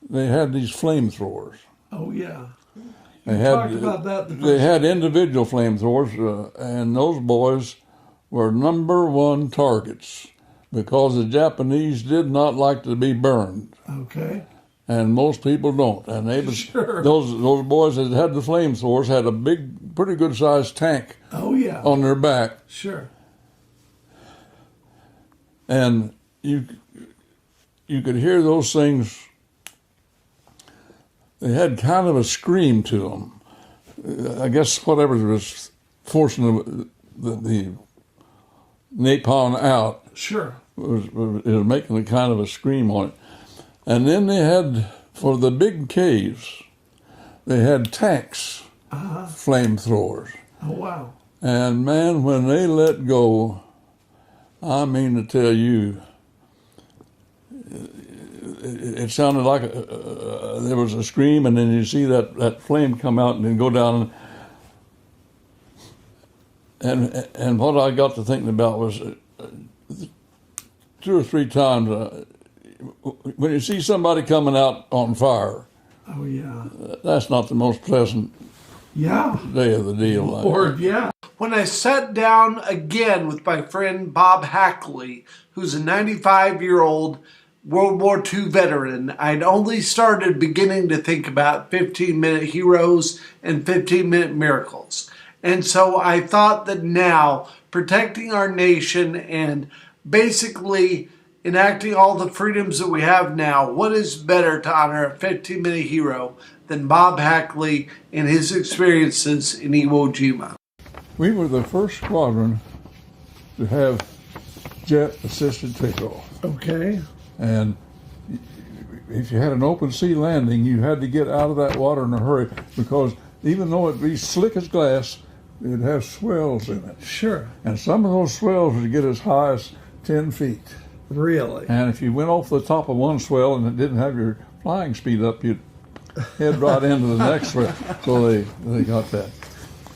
they had these flamethrowers. Oh, yeah. They Talked about that. They had individual flamethrowers, and those boys were '1 targets because the Japanese did not like to be burned. Okay. And most people don't. And they was, Sure. those boys that had the flamethrowers had a big, pretty good sized tank. Oh, yeah. On their back. Sure. And you could hear those things. They had kind of a scream to them. I guess whatever was forcing the napalm out. Sure. Was making a kind of a scream on it. And then they had, for the big caves, they had tanks, flamethrowers. Oh, wow. And man, when they let go, I mean to tell you, it sounded like there was a scream, and then you see that flame come out and then go down. And what I got to thinking about was 2 or 3 times, when you see somebody coming out on fire, oh yeah, that's not the most pleasant day of the deal. Lord, yeah. When I sat down again with my friend Bob Hackley, who's a 95-year-old World War II veteran, I'd only started beginning to think about 15-minute heroes and 15-minute miracles. And so I thought that now, protecting our nation and basically enacting all the freedoms that we have now, what is better to honor a 15-minute hero than Bob Hackley and his experiences in Iwo Jima? We were the first squadron to have jet-assisted takeoff. Okay. And if you had an open sea landing, you had to get out of that water in a hurry, because even though it'd be slick as glass, it'd have swells in it. Sure. And some of those swells would get as high as 10 feet. Really? And if you went off the top of one swell and it didn't have your flying speed up, you'd head right into the next swell. So they got that.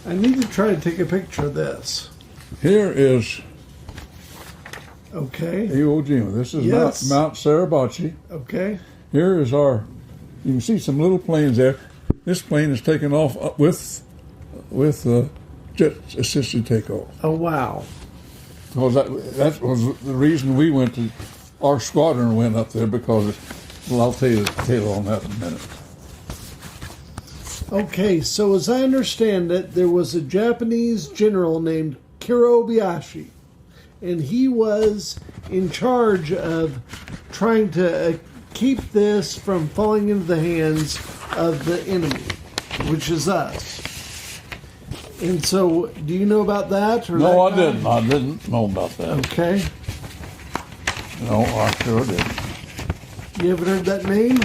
I need to try to take a picture of this. Here is Iwo Jima. This is Mount Suribachi. Okay. Here is you can see some little planes there. This plane is taken off with jet-assisted takeoff. Oh, wow. Because that was the reason our squadron went up there, because, well, I'll tell you the tale on that in a minute. Okay, so as I understand it, there was a Japanese general named Kirobayashi, and he was in charge of trying to keep this from falling into the hands of the enemy, which is us. And so, do you know about that? Or No, I didn't. I didn't know about that. Okay. No, I sure didn't. You ever heard that name?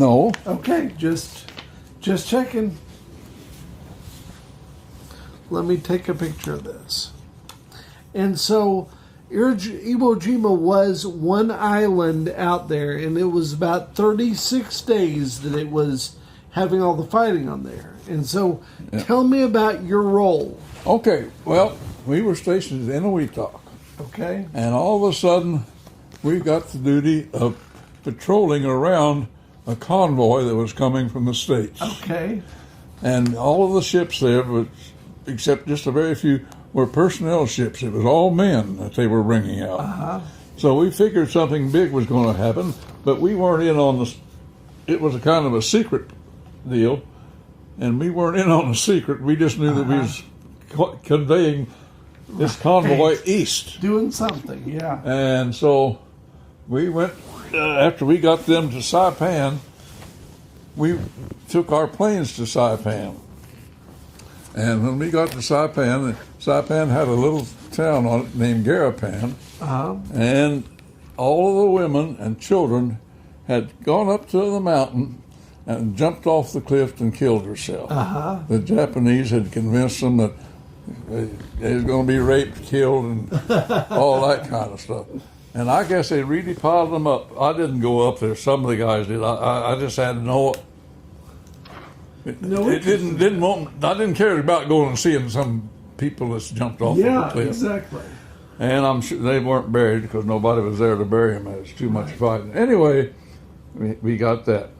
No. Okay, just checking. Let me take a picture of this. And so, Iwo Jima was one island out there, and it was about 36 days that it was having all the fighting on there. And so, Tell me about your role. Okay, well, we were stationed in Inuitak. Okay. And all of a sudden, we got the duty of patrolling around a convoy that was coming from the States. Okay. And all of the ships there, except just a very few, were personnel ships. It was all men that they were bringing out. Uh-huh. So we figured something big was going to happen, but we weren't in on it was a kind of a secret deal, and we weren't in on the secret. We just knew that we was conveying this convoy east. Doing something, yeah. And so we went, after we got them to Saipan, we took our planes to Saipan. And when we got to Saipan had a little town on it named Garapan. Uh-huh. And all of the women and children had gone up to the mountain and jumped off the cliff and killed herself. Uh-huh. The Japanese had convinced them that they was going to be raped, killed, and all that kind of stuff. And I guess they really piled them up. I didn't go up there. Some of the guys did. I just had to know it. I didn't care about going and seeing some people that's jumped off of the cliff. Exactly. And I'm sure they weren't buried because nobody was there to bury them. It was too much fighting. Anyway, we got that.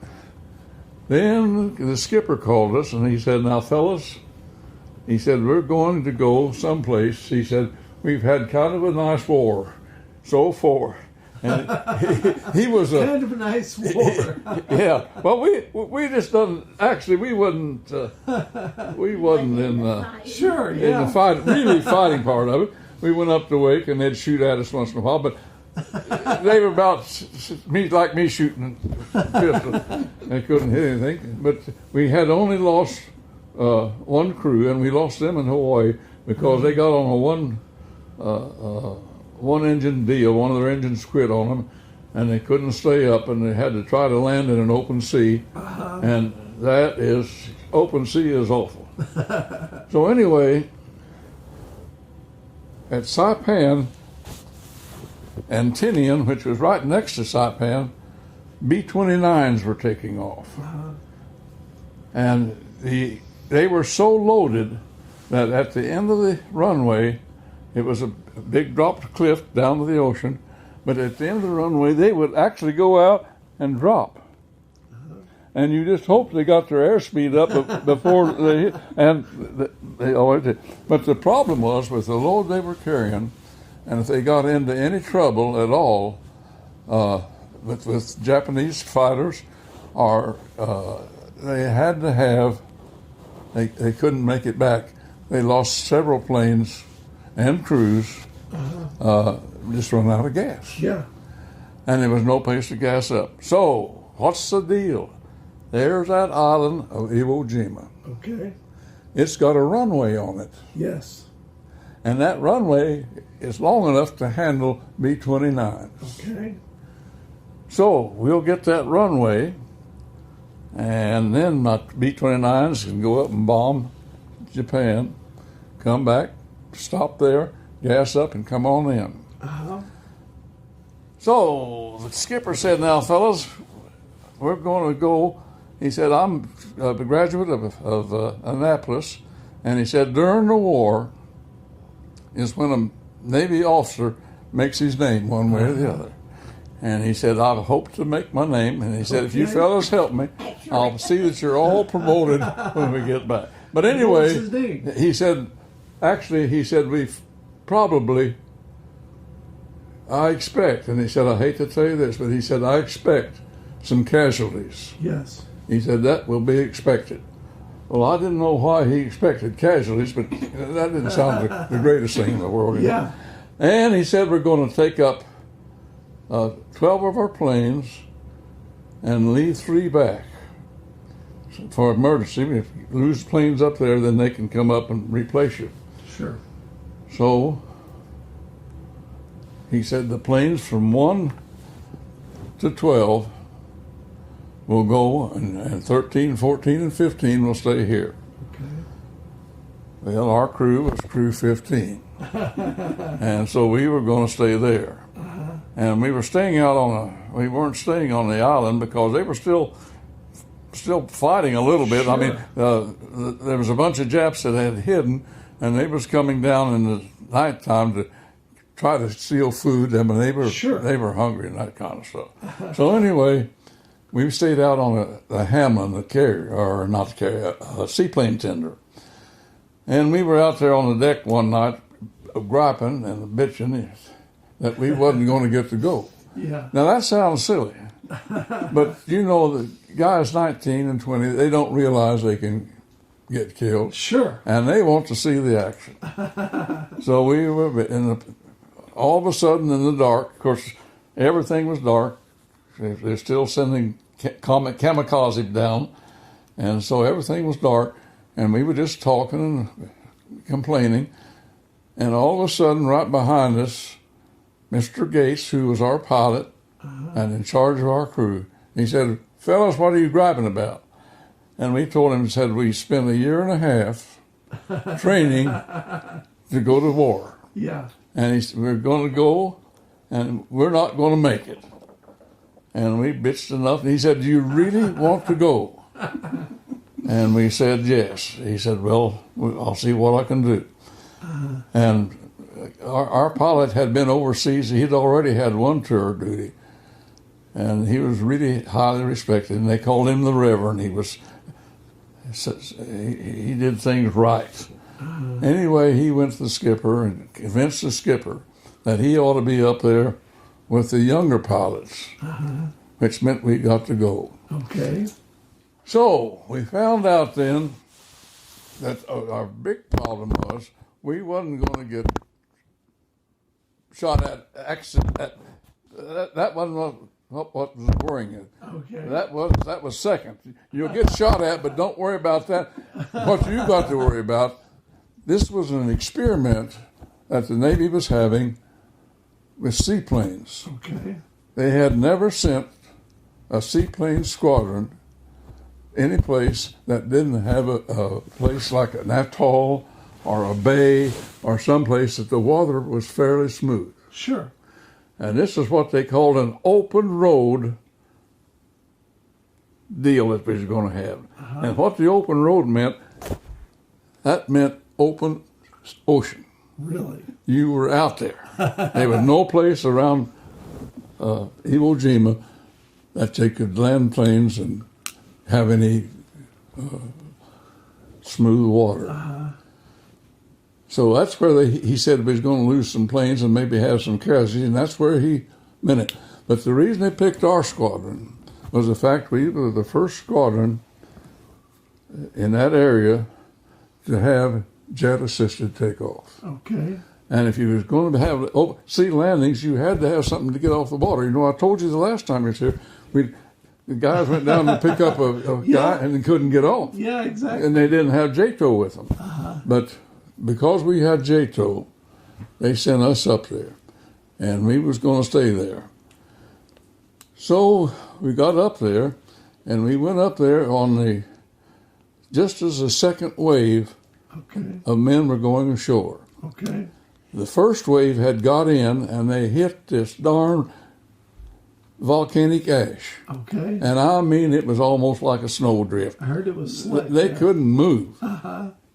Then the skipper called us and he said, "Now, fellas," he said, "we're going to go someplace." He said, "We've had kind of a nice war so far." And he was a kind of a nice war. Yeah. Well, we just done. Actually, we wasn't in Sure, in yeah. the really fighting part of it. We went up the wake and they'd shoot at us once in a while, but they were about like me shooting pistols. They couldn't hit anything. But we had only lost one crew, and we lost them in Hawaii because they got on a one engine deal. One of their engines quit on them, and they couldn't stay up, and they had to try to land in an open sea. And that is, open sea is awful. So anyway, at Saipan and Tinian, which was right next to Saipan, B-29s were taking off. And they were so loaded that at the end of the runway, it was a big drop cliff down to the ocean, but at the end of the runway, they would actually go out and drop. And you just hope they got their airspeed up before they hit, and they always did. But the problem was with the load they were carrying, and if they got into any trouble at all with Japanese fighters, or they had to have, they couldn't make it back. They lost several planes and crews, just run out of gas. Yeah. And there was no place to gas up. So, what's the deal? There's that island of Iwo Jima. Okay. It's got a runway on it. Yes. And that runway is long enough to handle B-29s. Okay. So, we'll get that runway, and then my B-29s can go up and bomb Japan, come back, stop there, gas up, and come on in. So the skipper said, "Now, fellas, we're going to go." He said, "I'm a graduate of Annapolis," and he said, "During the war is when a Navy officer makes his name one way or the other." And he said, "I hope to make my name." And he said, "If you fellas help me, I'll see that you're all promoted when we get back." But anyway, What's his name? he said, "We've probably, I expect," and he said, "I hate to tell you this, but he said, I expect some casualties." Yes. He said, "That will be expected." Well, I didn't know why he expected casualties, but that didn't sound the greatest thing in the world. Yeah. And he said, "We're going to take up 12 of our planes and leave 3 back for emergency. If you lose planes up there, then they can come up and replace you." Sure. So he said the planes from 1 to 12 will go, and 13, 14, and 15 will stay here. Okay. Well, our crew was crew 15. And so we were going to stay there. And we were staying we weren't staying on the island because they were still fighting a little bit. Sure. I mean, there was a bunch of Japs that had hidden, and they was coming down in the nighttime to try to steal food. I mean, they were hungry and that kind of stuff. So anyway, we stayed out on a Hamlin, a carrier, or not the carrier, a seaplane tender. And we were out there on the deck one night griping and bitching that we wasn't going to get to go. Yeah. Now that sounds silly, but you know, the guys 19 and 20, they don't realize they can get killed. Sure. And they want to see the action. So we were all of a sudden in the dark. Of course, everything was dark. They're still sending kamikaze down, and so everything was dark, and we were just talking and complaining, and all of a sudden, right behind us, Mr. Gates, who was our pilot and in charge of our crew, he said, "Fellas, what are you griping about?" And we told him, said, "We spent a year and a half training to go to war." Yeah. And he said, "We're going to go, and we're not going to make it." And we bitched enough. And he said, "Do you really want to go?" And we said, "Yes." He said, "Well, I'll see what I can do." And our pilot had been overseas. He'd already had one tour duty. and he was really highly respected. And they called him the Reverend. He did things right. Anyway, he went to the skipper and convinced the skipper that he ought to be up there with the younger pilots, which meant we got to go. Okay. So we found out then that our big problem was we wasn't going to get shot at accident. That wasn't what was worrying you. Okay. That was second. You'll get shot at, but don't worry about that. What you got to worry about, this was an experiment that the Navy was having with seaplanes. Okay. They had never sent a seaplane squadron any place that didn't have a place like an atoll or a bay or someplace that the water was fairly smooth. Sure. And this is what they called an open road deal that we was going to have. And what the open road meant, that meant open ocean. Really? You were out there. There was no place around Iwo Jima that they could land planes and have any smooth water. So that's where he said he was going to lose some planes and maybe have some casualties, and that's where he meant it. But the reason they picked our squadron was the fact we were the first squadron in that area to have jet-assisted takeoff. Okay. And if you was going to have sea landings, you had to have something to get off the water. You know, I told you the last time you was here, the guys went down to pick up a guy and they couldn't get off. Yeah, exactly. And they didn't have JTOW with them. But because we had JTOW, they sent us up there. And we was going to stay there. So we got up there, and we went up there just as the second wave of men were going ashore. Okay. The first wave had got in, and they hit this darn volcanic ash. Okay. And I mean, it was almost like a snowdrift. I heard it was slick. They couldn't move.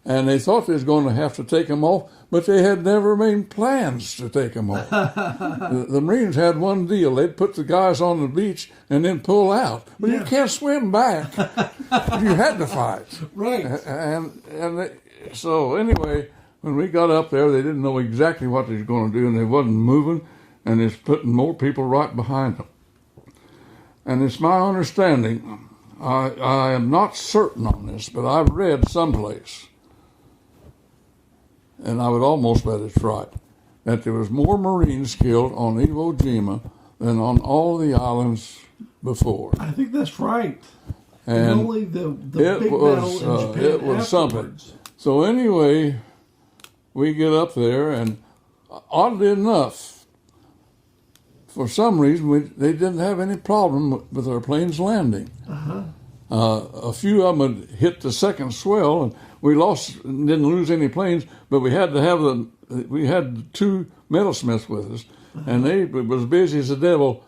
And they thought they was going to have to take them off, but they had never made plans to take them off. The Marines had one deal. They'd put the guys on the beach and then pull out. But you can't swim back. You had to fight. Right. So anyway, when we got up there, they didn't know exactly what they was going to do, and they wasn't moving, and it's putting more people right behind them. And it's my understanding, I am not certain on this, but I've read someplace, and I would almost bet it's right, that there was more Marines killed on Iwo Jima than on all the islands before. I think that's right. And only the big battle in Japan it was something. So anyway, we get up there, and oddly enough, for some reason, they didn't have any problem with our planes landing. A few of them had hit the second swell, and we didn't lose any planes, but we had two metalsmiths with us, and they was busy as the devil,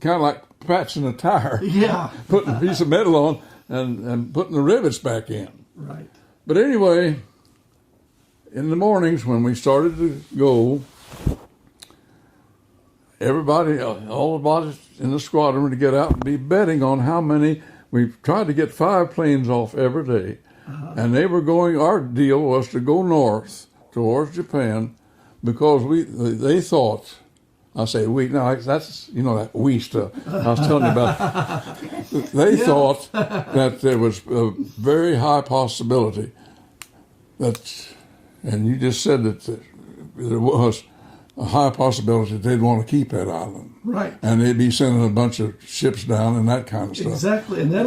kind of like patching a tire. Yeah. Putting a piece of metal on and putting the rivets back in. Right. But anyway, in the mornings when we started to go, all the bodies in the squadron were to get out and be betting on how many. We tried to get 5 planes off every day. And our deal was to go north towards Japan because they thought, I say we, no, that's, that we stuff I was telling you about. They thought that there was a very high possibility and you just said that there was a high possibility that they'd want to keep that island. Right. And they'd be sending a bunch of ships down and that kind of stuff. Exactly. And they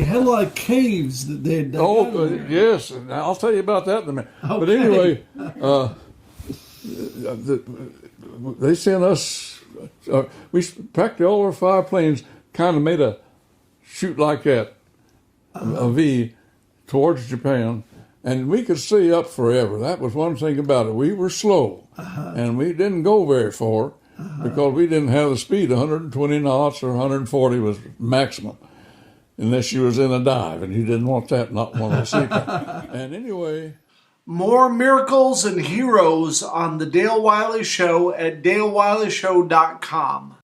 had a lot of caves that they had dug out. Yes. And I'll tell you about that in a minute. Okay. But anyway, they sent us, we practically all our 5 planes kind of made a shoot like that, a V, towards Japan. And we could see up forever. That was one thing about it. We were slow, and we didn't go very far because we didn't have the speed. 120 knots or 140 was maximum, unless you was in a dive, and you didn't want that, not one of the seaplanes. And anyway... More miracles and heroes on the Dale Wiley Show at DaleWileyShow.com.